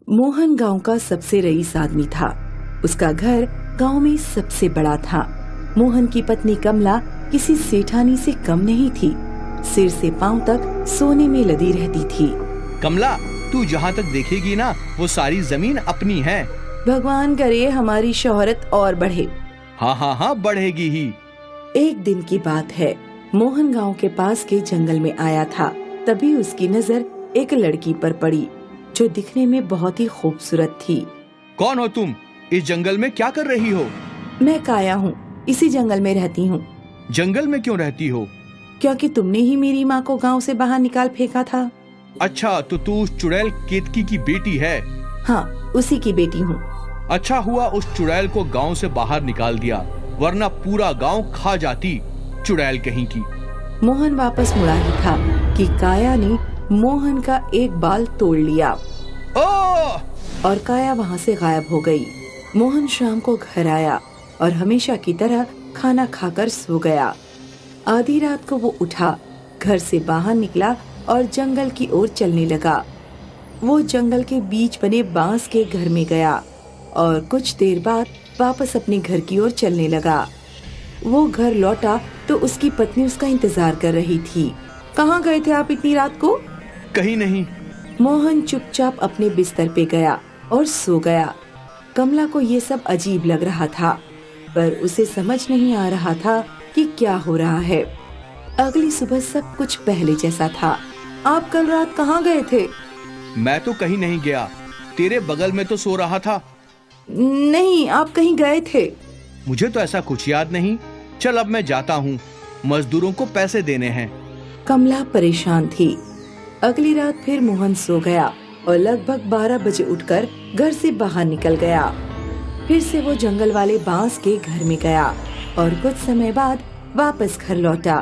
मोहन गांव का सबसे रईस आदमी था। उसका घर गांव में सबसे बड़ा था। मोहन की पत्नी कमला किसी सेठानी से कम नहीं थी। सिर से पांव तक सोने में लदी रहती थी। कमला, तू जहाँ तक देखेगी ना, वो सारी जमीन अपनी है। भगवान करे हमारी शोहरत और बढ़े। हाँ हाँ हाँ, बढ़ेगी ही। एक दिन की बात है, मोहन गांव के पास के जंगल में आया था। तभी उसकी नजर एक लड़की पर पड़ी जो दिखने में बहुत ही खूबसूरत थी। कौन हो तुम? इस जंगल में क्या कर रही हो? मैं काया हूँ, इसी जंगल में रहती हूँ। जंगल में क्यों रहती हो? क्योंकि तुमने ही मेरी माँ को गांव से बाहर निकाल फेंका था। अच्छा, तो तू उस चुड़ैल केतकी की बेटी है? हाँ, उसी की बेटी हूँ। अच्छा हुआ उस चुड़ैल को गांव से बाहर निकाल दिया, वरना पूरा गांव खा जाती चुड़ैल कहीं की। मोहन वापस मुड़ा ही था कि काया ने मोहन का एक बाल तोड़ लिया और काया वहाँ से गायब हो गई। मोहन शाम को घर आया और हमेशा की तरह खाना खाकर सो गया। आधी रात को वो उठा, घर से बाहर निकला और जंगल की ओर चलने लगा। वो जंगल के बीच बने बांस के घर में गया और कुछ देर बाद वापस अपने घर की ओर चलने लगा। वो घर लौटा तो उसकी पत्नी उसका इंतजार कर रही थी। कहाँ गए थे आप इतनी रात को? कहीं नहीं। मोहन चुपचाप अपने बिस्तर पे गया और सो गया। कमला को ये सब अजीब लग रहा था, पर उसे समझ नहीं आ रहा था कि क्या हो रहा है। अगली सुबह सब कुछ पहले जैसा था। आप कल रात कहाँ गए थे? मैं तो कहीं नहीं गया, तेरे बगल में तो सो रहा था। नहीं, आप कहीं गए थे। मुझे तो ऐसा कुछ याद नहीं। चल अब मैं जाता हूँ, मजदूरों को पैसे देने हैं। कमला परेशान थी। अगली रात फिर मोहन सो गया और लगभग 12 बजे उठकर घर से बाहर निकल गया। फिर से वो जंगल वाले बांस के घर में गया और कुछ समय बाद वापस घर लौटा।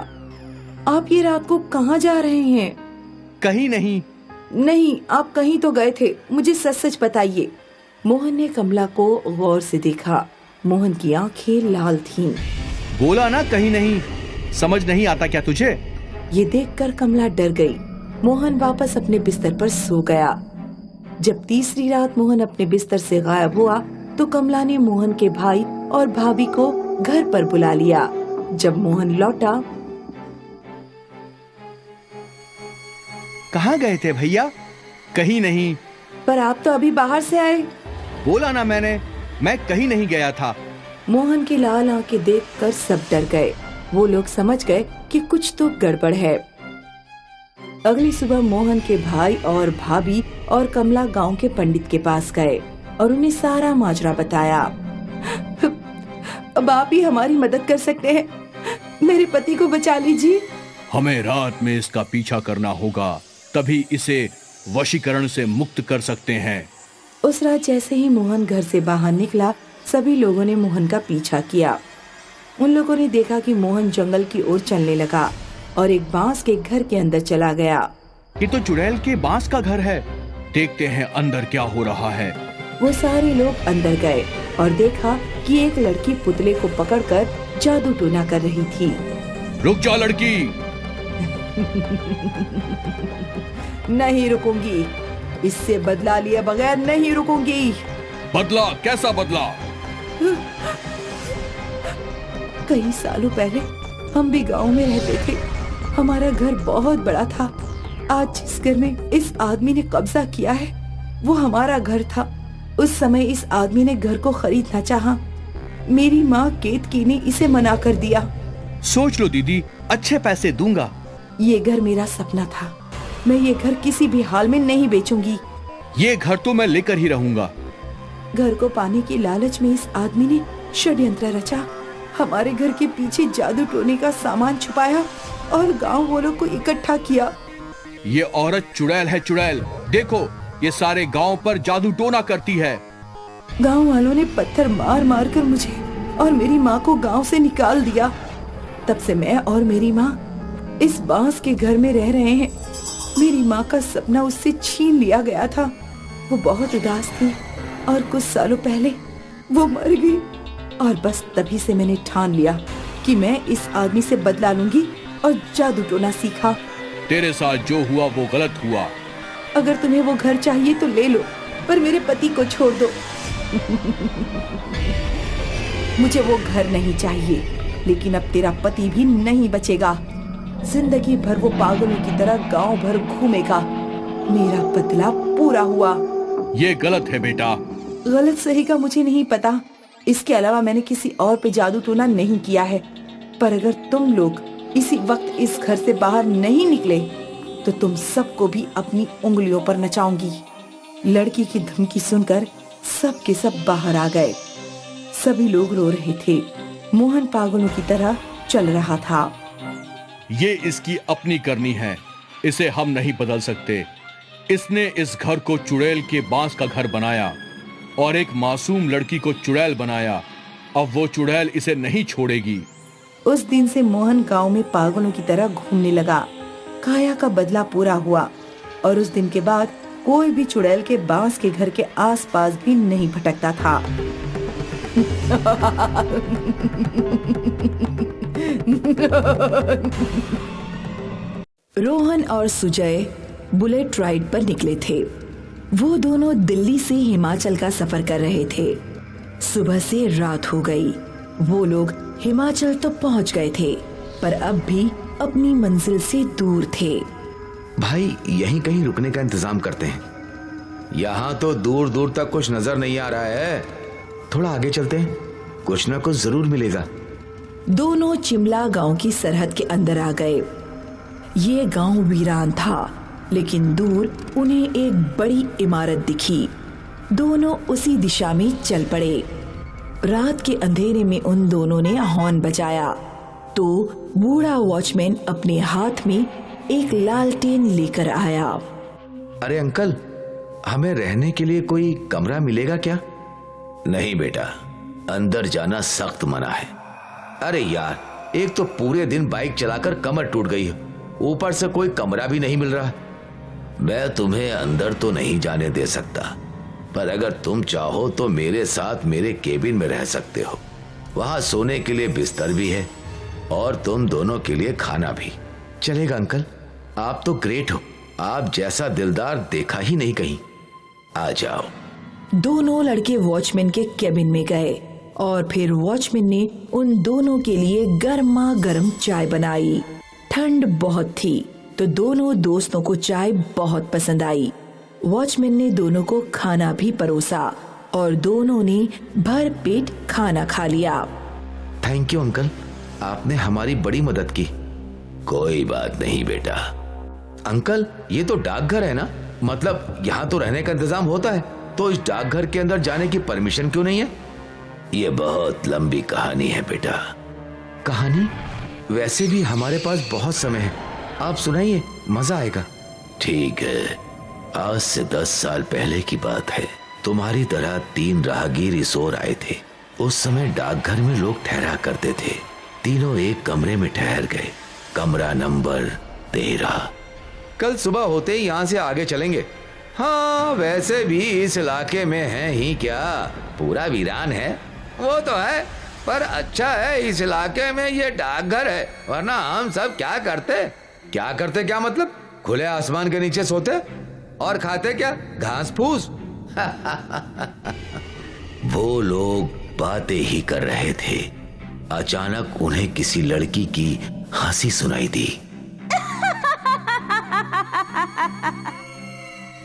आप ये रात को कहाँ जा रहे हैं? कहीं नहीं। नहीं, आप कहीं तो गए थे, मुझे सच सच बताइए। मोहन ने कमला को गौर से देखा। मोहन की आंखें लाल थीं। बोला ना कहीं नहीं, समझ नहीं आता क्या तुझे? ये देखकर कमला डर गई। मोहन वापस अपने बिस्तर पर सो गया। जब तीसरी रात मोहन अपने बिस्तर से गायब हुआ तो कमला ने मोहन के भाई और भाभी को घर पर बुला लिया। जब मोहन लौटा, कहाँ गए थे भैया? कहीं नहीं। पर आप तो अभी बाहर से आए। बोला ना मैंने, मैं कहीं नहीं गया था। मोहन की लाल आंखें देखकर सब डर गए। वो लोग समझ गए कि कुछ तो गड़बड़ है। अगली सुबह मोहन के भाई और भाभी और कमला गांव के पंडित के पास गए और उन्हें सारा माजरा बताया। अब आप ही हमारी मदद कर सकते हैं, मेरे पति को बचा लीजिए। हमें रात में इसका पीछा करना होगा, तभी इसे वशीकरण से मुक्त कर सकते हैं। उस रात जैसे ही मोहन घर से बाहर निकला, सभी लोगों ने मोहन का पीछा किया। उन लोगों ने देखा कि मोहन जंगल की ओर चलने लगा और एक बांस के घर के अंदर चला गया। ये तो चुड़ैल के बांस का घर है, देखते हैं अंदर क्या हो रहा है। वो सारे लोग अंदर गए और देखा कि एक लड़की पुतले को पकड़कर जादू टोना कर रही थी। रुक जा लड़की। नहीं रुकूंगी, इससे बदला लिए बगैर नहीं रुकूंगी। बदला? कैसा बदला? कई सालों पहले हम भी गांव में रहते थे। हमारा घर बहुत बड़ा था। आज जिस घर में इस आदमी ने कब्जा किया है वो हमारा घर था। उस समय इस आदमी ने घर को खरीदना चाहा। मेरी माँ केतकी ने इसे मना कर दिया। सोच लो दीदी, अच्छे पैसे दूंगा। ये घर मेरा सपना था। मैं ये घर किसी भी हाल में नहीं बेचूंगी। ये घर तो मैं लेकर ही रहूंगा। घर को पाने की लालच में इस आदमी ने षड्यंत्र रचा। हमारे घर के पीछे जादू टोने का सामान छुपाया और गांव वालों को इकट्ठा किया। ये औरत चुड़ैल है, चुड़ैल। देखो, ये सारे गांव पर जादू टोना करती है। गांव वालों ने पत्थर मार मार कर मुझे और मेरी माँ को गांव से निकाल दिया। तब से मैं और मेरी माँ इस बांस के घर में रह रहे हैं। मेरी माँ का सपना उससे छीन लिया गया था। वो बहुत उदास थी और कुछ सालों पहले वो मर गई। और बस तभी से मैंने ठान लिया कि मैं इस आदमी से बदला लूंगी और जादू टोना सीखा। तेरे साथ जो हुआ वो गलत हुआ। अगर तुम्हें वो घर चाहिए तो ले लो, पर मेरे पति को छोड़ दो। मुझे वो घर नहीं चाहिए, लेकिन अब तेरा पति भी नहीं बचेगा। जिंदगी भर वो पागलों की तरह गांव भर घूमेगा। मेरा बदला पूरा हुआ। ये गलत है बेटा। गलत सही का मुझे नहीं पता। इसके अलावा मैंने किसी और पे जादू टोना नहीं किया है। पर अगर तुम लोग इसी वक्त इस घर से बाहर नहीं निकले तो तुम सबको भी अपनी उंगलियों पर नचाऊंगी। लड़की की धमकी सुनकर सब के सब बाहर आ गए। सभी लोग रो रहे थे। मोहन पागलों की तरह चल रहा था। ये इसकी अपनी करनी है, इसे हम नहीं बदल सकते। इसने इस घर को चुड़ैल के बांस का घर बनाया और एक मासूम लड़की को चुड़ैल बनाया। अब वो चुड़ैल इसे नहीं छोड़ेगी। उस दिन से मोहन गांव में पागलों की तरह घूमने लगा। काया का बदला पूरा हुआ और उस दिन के बाद कोई भी चुड़ैल के बांस के घर के आसपास भी नहीं भटकता था। रोहन और सुजय बुलेट राइड पर निकले थे। वो दोनों दिल्ली से हिमाचल का सफर कर रहे थे। सुबह से रात हो गई। वो लोग हिमाचल तो पहुंच गए थे, पर अब भी अपनी मंजिल से दूर थे। भाई यहीं कहीं रुकने का इंतजाम करते हैं। यहाँ तो दूर दूर तक कुछ नजर नहीं आ रहा है। थोड़ा आगे चलते हैं, कुछ ना कुछ जरूर मिलेगा। दोनों चिमला गांव की सरहद के अंदर आ गए। ये गांव वीरान था, लेकिन दूर उन्हें एक बड़ी इमारत दिखी। दोनों उसी दिशा में चल पड़े। रात के अंधेरे में उन दोनों ने हॉर्न बजाया तो बूढ़ा वॉचमैन अपने हाथ में एक लालटेन लेकर आया। अरे अंकल, हमें रहने के लिए कोई कमरा मिलेगा क्या? नहीं बेटा, अंदर जाना सख्त मना है। अरे यार, एक तो पूरे दिन बाइक चलाकर कमर टूट गई है, ऊपर से कोई कमरा भी नहीं मिल रहा। मैं तुम्हें अंदर तो नहीं जाने दे सकता, पर अगर तुम चाहो तो मेरे साथ मेरे केबिन में रह सकते हो। वहां सोने के लिए बिस्तर भी है और तुम दोनों के लिए खाना भी। चलेगा अंकल, आप तो ग्रेट हो। आप जैसा दिलदार देखा ही नहीं कहीं। आ जाओ। दोनों लड़के वॉचमैन के केबिन में गए और फिर वॉचमैन ने उन दोनों के लिए गर्मा गर्म चाय बनाई। ठंड बहुत थी तो दोनों दोस्तों को चाय बहुत पसंद आई। वॉचमैन ने दोनों को खाना भी परोसा और दोनों ने भर पेट खाना खा लिया। थैंक यू अंकल, आपने हमारी बड़ी मदद की। कोई बात नहीं बेटा। अंकल, ये तो डाकघर है ना? मतलब यहाँ तो रहने का इंतजाम होता है, तो इस डाकघर के अंदर जाने की परमिशन क्यों नहीं है? ये बहुत लंबी कहानी है बेटा। कहानी? वैसे भी हमारे पास बहुत समय है, आप सुनाइए, मजा आएगा। ठीक है। आज से 10 साल पहले की बात है। तुम्हारी तरह 3 राहगीर इस ओर आए थे। उस समय डाकघर में लोग ठहरा करते थे। तीनों एक कमरे में ठहर गए। कमरा नंबर 13। कल सुबह होते ही यहाँ से आगे चलेंगे। हाँ, वैसे भी इस इलाके में है ही क्या, पूरा वीरान है। वो तो है, पर अच्छा है इस इलाके में ये डाकघर है, वरना हम सब क्या करते क्या मतलब, खुले आसमान के नीचे सोते और खाते क्या, घास फूस। वो लोग बातें ही कर रहे थे। अचानक उन्हें किसी लड़की की हंसी सुनाई दी।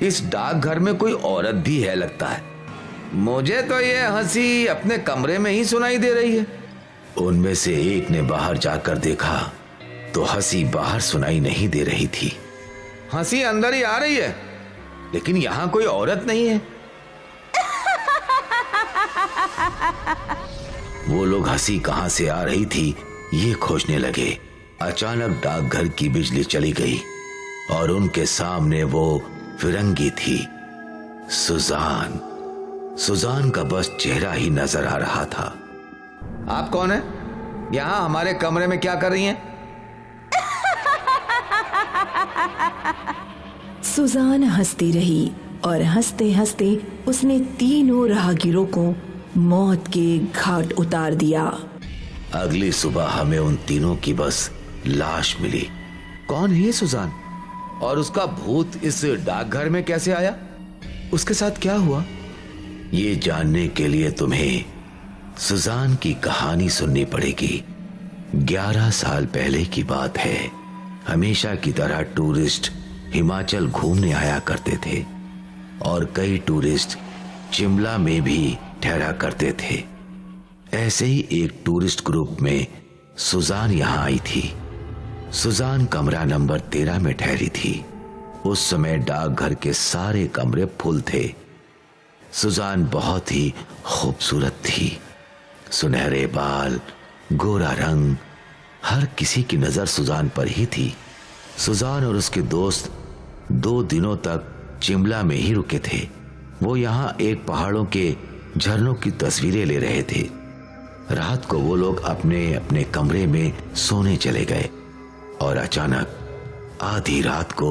इस डाकघर में कोई औरत भी है लगता है। मुझे तो ये हंसी अपने कमरे में ही सुनाई दे रही है। उनमें से एक ने बाहर जाकर देखा तो हंसी बाहर सुनाई नहीं दे रही थी। हंसी अंदर ही आ रही है, लेकिन यहाँ कोई औरत नहीं है। वो लोग हंसी कहां से आ रही थी ये खोजने लगे। अचानक डाकघर की बिजली चली गई और उनके सामने वो फिरंगी थी, सुजान का बस चेहरा ही नजर आ रहा था। आप कौन है? यहाँ हमारे कमरे में क्या कर रही हैं? सुजान हंसती रही और हंसते हंसते उसने तीनों राहगीरों को मौत के घाट उतार दिया। अगली सुबह हमें उन तीनों की बस लाश मिली। कौन है सुजान और उसका भूत इस डाकघर में कैसे आया? उसके साथ क्या हुआ? ये जानने के लिए तुम्हें सुजान की कहानी सुननी पड़ेगी। 11 साल पहले की बात है। हमेशा की तरह टूरिस्ट हिमाचल घूमने आया करते थे और कई टूरिस्ट शिमला में भी ठहरा करते थे। ऐसे ही एक टूरिस्ट ग्रुप में सुजान यहाँ आई थी। सुजान कमरा नंबर 13 में ठहरी थी। उस समय डाकघर के सारे कमरे फुल थे। सुजान बहुत ही खूबसूरत थी। सुनहरे बाल, गोरा रंग, हर किसी की नजर सुजान पर ही थी। सुजान और उसके दोस्त 2 दिनों तक शिमला में ही रुके थे। वो यहाँ एक पहाड़ों के झरनों की तस्वीरें ले रहे थे। रात को वो लोग अपने अपने कमरे में सोने चले गए और अचानक आधी रात को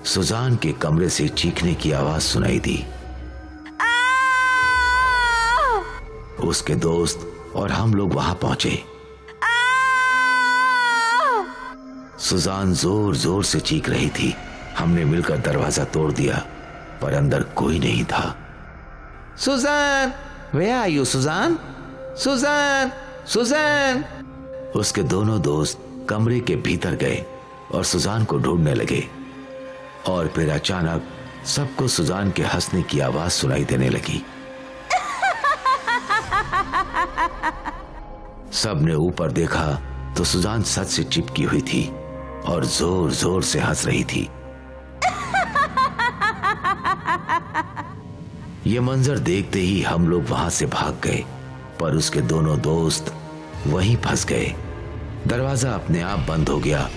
सुजान के कमरे से चीखने की आवाज सुनाई दी। उसके दोस्त और हम लोग वहां पहुंचे। सुजान जोर जोर से चीख रही थी। हमने मिलकर दरवाजा तोड़ दिया पर अंदर कोई नहीं था। Sujan, where are you, Sujan? Sujan, Sujan. उसके दोनों दोस्त कमरे के भीतर गए और सुजान को ढूंढने लगे और फिर अचानक सबको सुजान के हंसने की आवाज सुनाई देने लगी। सबने ऊपर देखा तो सुजान छत से चिपकी हुई थी और जोर जोर से हंस रही थी। ये मंजर देखते ही हम लोग वहां से भाग गए पर उसके दोनों दोस्त वहीं फंस गए। दरवाजा अपने आप बंद हो गया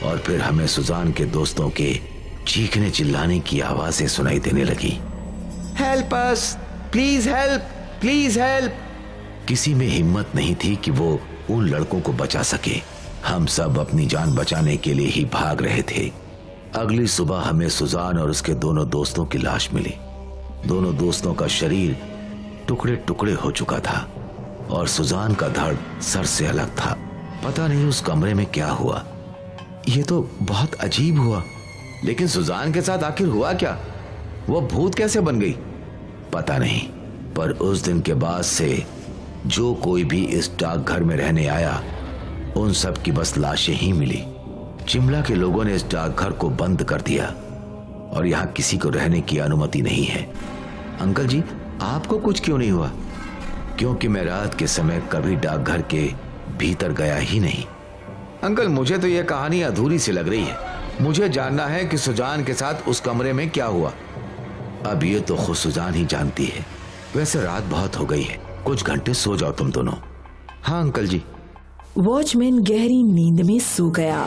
और फिर हमें सुजान के दोस्तों के चीखने चिल्लाने की आवाजें सुनाई देने लगी। Help us, please help, please help. किसी में हिम्मत नहीं थी कि वो उन लड़कों को बचा सके। हम सब अपनी जान बचाने के लिए ही भाग रहे थे। अगली सुबह हमें सुजान और उसके दोनों दोस्तों की लाश मिली। दोनों दोस्तों का शरीर टुकड़े टुकड़े हो चुका था और सुजान का धड़ सर से अलग था। पता नहीं उस कमरे में क्या हुआ। ये तो बहुत अजीब हुआ। लेकिन सुजान के साथ आखिर हुआ क्या? वो भूत कैसे बन गई? पता नहीं। पर उस दिन के बाद से जो कोई भी इस डाकघर में रहने आया उन सब की बस लाशें ही मिली। शिमला के लोगों ने इस डाकघर को बंद कर दिया और यहाँ किसी को रहने की अनुमति नहीं है। अंकल जी, आपको कुछ क्यों नहीं हुआ? क्योंकि मैं रात के समय कभी डाकघर के भीतर गया ही नहीं। अंकल, मुझे तो यह कहानी अधूरी सी लग रही है। मुझे जानना है कि सुजान के साथ उस कमरे में क्या हुआ। अब ये तो खुद सुजान ही जानती है। वैसे रात बहुत हो गई है, कुछ घंटे सो जाओ तुम दोनों। हाँ अंकल जी। वॉचमैन गहरी नींद में सो गया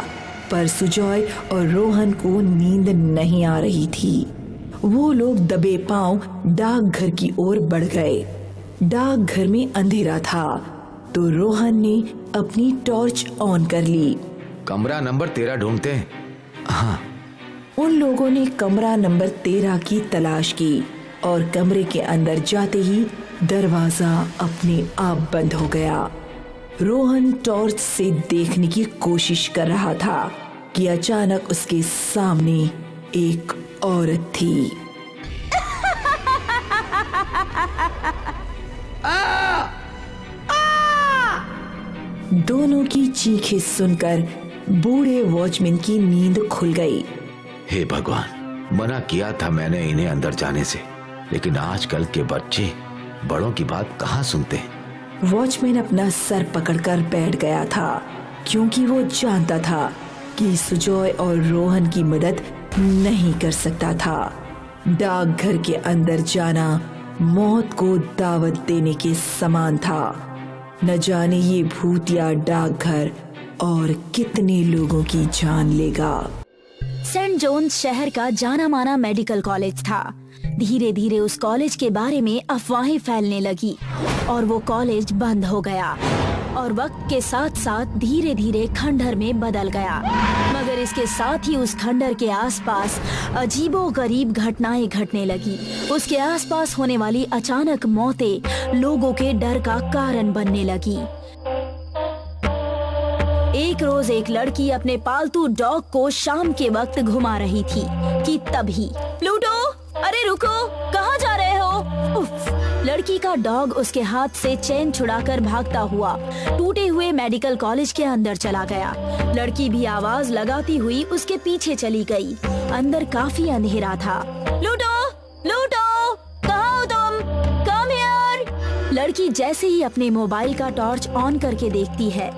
पर सुजॉय और रोहन को नींद नहीं आ रही थी। वो लोग दबे पांव डाकघर की ओर बढ़ गए। डाकघर में अंधेरा था तो रोहन ने अपनी टॉर्च ऑन कर ली। कमरा नंबर 13 ढूंढते हैं। हाँ। उन लोगों ने कमरा नंबर 13 की तलाश की और कमरे के अंदर जाते ही दरवाजा अपने आप बंद हो गया। रोहन टॉर्च से देखने की कोशिश कर रहा था कि अचानक उसके सामने एक औरत थी। दोनों की चीखें सुनकर बूढ़े वॉचमैन की नींद खुल गई। हे भगवान, मना किया था मैंने इन्हें अंदर जाने से, लेकिन आजकल के बच्चे बड़ों की बात कहाँ सुनते हैं। वॉचमैन अपना सर पकड़कर बैठ गया था क्योंकि वो जानता था कि सुजॉय और रोहन की मदद नहीं कर सकता था। डाकघर के अंदर जाना मौत को दावत देने के समान था। न जाने ये भूतिया डाकघर और कितने लोगों की जान लेगा। सेंट जोन्स शहर का जाना माना मेडिकल कॉलेज था। धीरे धीरे उस कॉलेज के बारे में अफवाहें फैलने लगी और वो कॉलेज बंद हो गया और वक्त के साथ साथ धीरे धीरे खंडहर में बदल गया। मगर इसके साथ ही उस खंडहर के आसपास अजीबोगरीब घटनाएं घटने लगी। उसके आसपास होने वाली अचानक मौतें लोगों के डर का कारण बनने लगी। एक रोज एक लड़की अपने पालतू डॉग को शाम के वक्त घुमा रही थी कि तभी प्लूटो, अरे रुको, कहाँ जा रहे हो? उफ, लड़की का डॉग उसके हाथ से चेन छुड़ाकर भागता हुआ टूटे हुए मेडिकल कॉलेज के अंदर चला गया। लड़की भी आवाज लगाती हुई उसके पीछे चली गई। अंदर काफी अंधेरा था। लूटो, लूटो, कहाँ हो तुम? Come here. लड़की जैसे ही अपने मोबाइल का टॉर्च ऑन करके देखती है,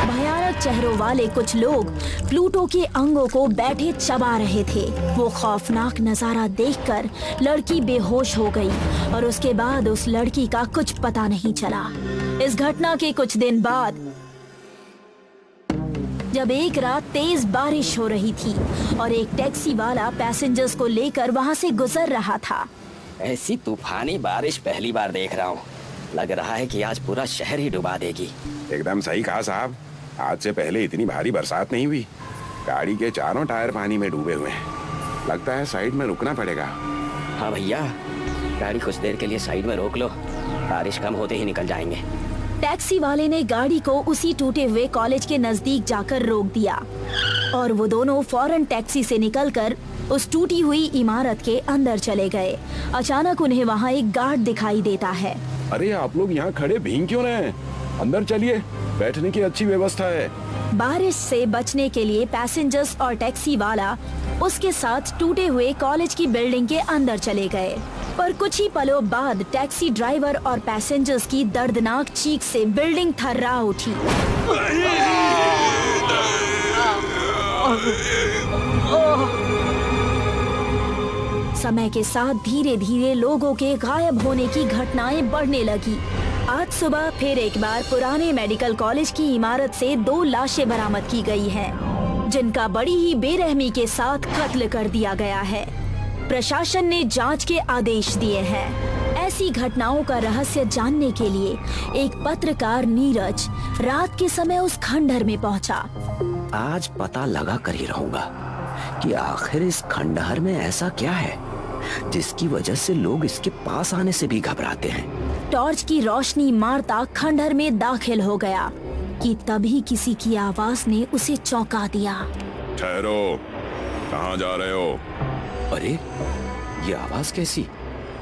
भयानक चेहरों वाले कुछ लोग प्लूटो के अंगों को बैठे चबा रहे थे। वो खौफनाक नजारा देखकर लड़की बेहोश हो गई और उसके बाद उस लड़की का कुछ पता नहीं चला। इस घटना के कुछ दिन बाद जब एक रात तेज बारिश हो रही थी और एक टैक्सी वाला पैसेंजर्स को लेकर वहाँ से गुजर रहा था। ऐसी तूफानी बारिश पहली बार देख रहा हूँ। लग रहा है कि आज पूरा शहर ही डुबा देगी। एकदम सही कहा साहब, आज से पहले इतनी भारी बरसात नहीं हुई। गाड़ी के चारों टायर पानी में डूबे हुए हैं। लगता है साइड में रुकना पड़ेगा। हाँ भैया, गाड़ी कुछ देर के लिए साइड में रोक लो, बारिश कम होते ही निकल जाएंगे। टैक्सी वाले ने गाड़ी को उसी टूटे हुए कॉलेज के नजदीक जाकर रोक दिया और वो दोनों फौरन टैक्सी से निकलकर उस टूटी हुई इमारत के अंदर चले गए। अचानक उन्हें वहाँ एक गार्ड दिखाई देता है। अरे आप लोग यहाँ खड़े भीग क्यों रहे हैं? अंदर चलिए, बैठने की अच्छी व्यवस्था है। बारिश से बचने के लिए पैसेंजर्स और टैक्सी वाला उसके साथ टूटे हुए कॉलेज की बिल्डिंग के अंदर चले गए। पर कुछ ही पलों बाद टैक्सी ड्राइवर और पैसेंजर्स की दर्दनाक चीख से बिल्डिंग थर्रा उठी। समय के साथ धीरे धीरे लोगों के गायब होने की घटनाएं बढ़ने लगी। आज सुबह फिर एक बार पुराने मेडिकल कॉलेज की इमारत से 2 लाशें बरामद की गई हैं, जिनका बड़ी ही बेरहमी के साथ कत्ल कर दिया गया है। प्रशासन ने जांच के आदेश दिए हैं। ऐसी घटनाओं का रहस्य जानने के लिए एक पत्रकार नीरज रात के समय उस खंडहर में पहुंचा। आज पता लगा कर ही रहूंगा कि आखिर इस खंडहर में ऐसा क्या है जिसकी वजह से लोग इसके पास आने से भी घबराते हैं। टॉर्च की रोशनी मारता खंडहर में दाखिल हो गया कि तभी किसी की आवाज ने उसे चौंका दिया। ठहरो, कहाँ जा रहे हो? अरे ये आवाज कैसी?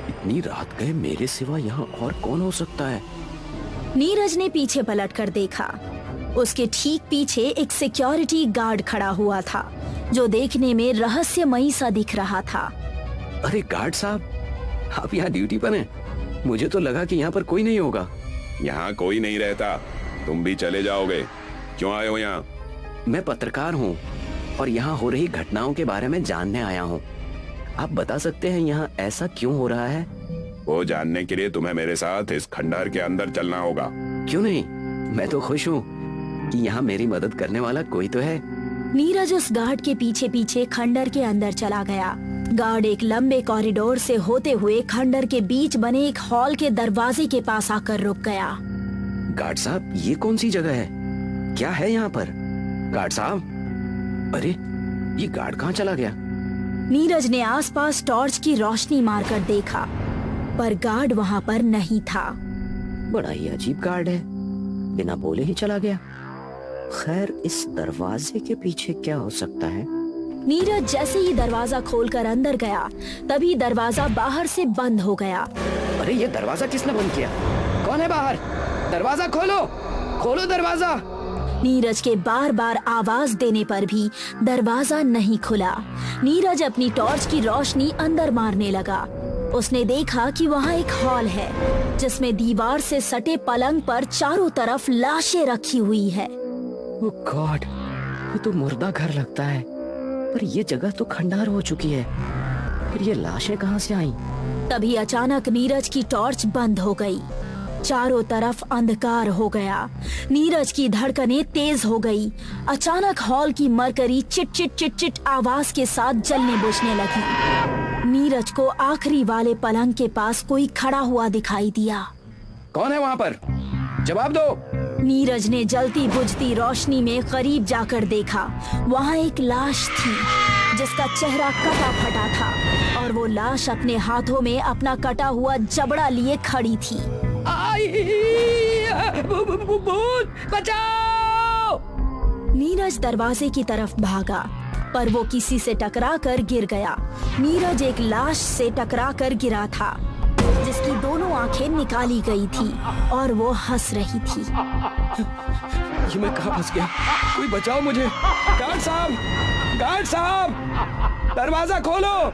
इतनी रात गए मेरे सिवा यहाँ और कौन हो सकता है? नीरज ने पीछे पलटकर देखा। उसके ठीक पीछे एक सिक्योरिटी गार्ड खड़ा हुआ था, जो देखने में रहस्यमयी सा दिख रहा था। अरे गार्ड साहब, आप यहाँ ड्यूटी पर हैं? मुझे तो लगा कि यहाँ पर कोई नहीं होगा। यहाँ कोई नहीं रहता, तुम भी चले जाओगे। क्यों आए हो यहाँ? मैं पत्रकार हूँ और यहाँ हो रही घटनाओं के बारे में जानने आया हूँ। आप बता सकते हैं यहाँ ऐसा क्यों हो रहा है? वो जानने के लिए तुम्हें मेरे साथ इस खंडहर के अंदर चलना होगा। क्यों नहीं, मैं तो खुश हूँ कि यहाँ मेरी मदद करने वाला कोई तो है। नीरज उस गार्ड के पीछे पीछे खंडहर के अंदर चला गया। गार्ड एक लंबे कॉरिडोर से होते हुए खंडहर के बीच बने एक हॉल के दरवाजे के पास आकर रुक गया। गार्ड साहब, ये कौन सी जगह है? क्या है यहाँ पर? गार्ड साहब, अरे ये गार्ड कहाँ चला गया? नीरज ने आसपास टॉर्च की रोशनी मारकर देखा, पर गार्ड वहाँ पर नहीं था। बड़ा ही अजीब गार्ड है, बिना बोले ही चला गया। खैर, इस दरवाजे के पीछे क्या हो सकता है? नीरज जैसे ही दरवाजा खोलकर अंदर गया, तभी दरवाजा बाहर से बंद हो गया। अरे ये दरवाजा किसने बंद किया? कौन है बाहर? दरवाजा खोलो, खोलो दरवाजा। नीरज के बार बार आवाज देने पर भी दरवाजा नहीं खुला। नीरज अपनी टॉर्च की रोशनी अंदर मारने लगा। उसने देखा कि वहाँ एक हॉल है, जिसमें दीवार से सटे पलंग पर चारों तरफ लाशें रखी हुई है। ओह गॉड, ये तो मुर्दा घर लगता है। पर ये जगह तो खंडहर हो चुकी है, फिर ये लाशें कहाँ से आईं? तभी अचानक नीरज की टॉर्च बंद हो गई। चारों तरफ अंधकार हो गया। नीरज की धड़कनें तेज हो गई। अचानक हॉल की mercury chit chit chit chit आवाज के साथ जलने बुझने लगी। नीरज को आखिरी वाले पलंग के पास कोई खड़ा हुआ दिखाई दिया। कौन है वहाँ पर? जवाब दो। नीरज ने जलती बुझती रोशनी में करीब जाकर देखा। वहाँ एक लाश थी, जिसका चेहरा कटा फटा था और वो लाश अपने हाथों में अपना कटा हुआ जबड़ा लिए खड़ी थी। भूत, बचाओ! नीरज दरवाजे की तरफ भागा, पर वो किसी से टकराकर गिर गया। नीरज एक लाश से टकराकर गिरा था जिसकी दोनों आंखें निकाली गई थी और वो हंस रही थी। ये मैं कहाँ फंस गया? कोई बचाओ मुझे। गार्ड साहब, दरवाजा खोलो।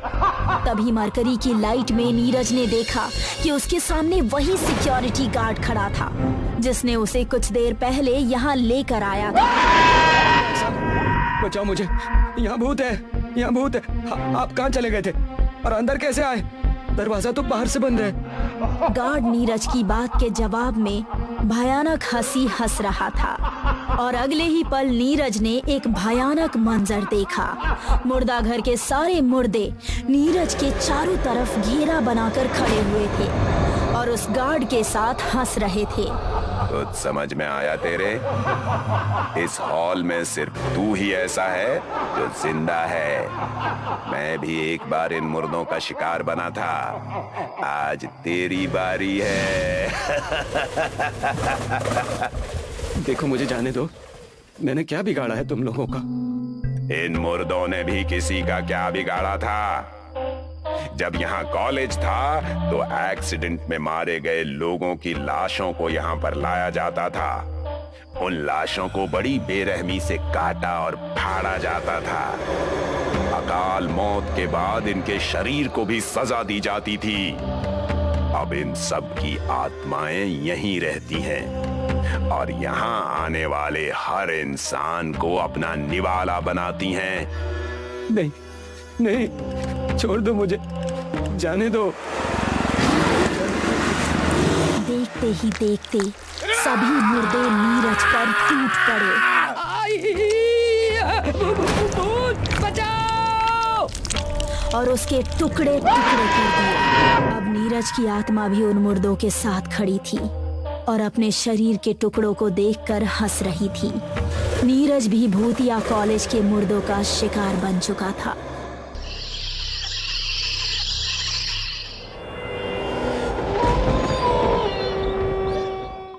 तभी मरकरी की लाइट में नीरज ने देखा कि उसके सामने वही सिक्योरिटी गार्ड खड़ा था जिसने उसे कुछ देर पहले यहाँ लेकर आया था। बचाओ मुझे, यहाँ भूत है। आप कहाँ चले गए थे और अंदर कैसे आए? दरवाजा तो बाहर से बंद है। गार्ड नीरज की बात के जवाब में भयानक हंसी हंस रहा था और अगले ही पल नीरज ने एक भयानक मंजर देखा। मुर्दा घर के सारे मुर्दे नीरज के चारों तरफ घेरा बनाकर खड़े हुए थे और उस गार्ड के साथ हंस रहे थे। कुछ समझ में आया तेरे? इस हॉल में सिर्फ तू ही ऐसा है जो जिंदा है। मैं भी एक बार इन मुर्दों का शिकार बना था। आज तेरी बारी है। देखो, मुझे जाने दो। मैंने क्या बिगाड़ा है तुम लोगों का? इन मुर्दों ने भी किसी का क्या बिगाड़ा था? जब यहाँ कॉलेज था तो एक्सीडेंट में मारे गए लोगों की लाशों को यहाँ पर लाया जाता था। उन लाशों को बड़ी बेरहमी से काटा और फाड़ा जाता था। अकाल मौत के बाद इनके शरीर को भी सजा दी जाती थी। अब इन सब की आत्माएं यहीं रहती हैं और यहाँ आने वाले हर इंसान को अपना निवाला बनाती हैं। नहीं, छोड़ दो मुझे, जाने दो। देखते ही देखते सभी मुर्दे नीरज पर टूट पड़े। बचाओ! और उसके टुकड़े टुकड़े कर दिए। अब नीरज की आत्मा भी उन मुर्दों के साथ खड़ी थी और अपने शरीर के टुकड़ों को देखकर हंस रही थी। नीरज भी भूतिया कॉलेज के मुर्दों का शिकार बन चुका था।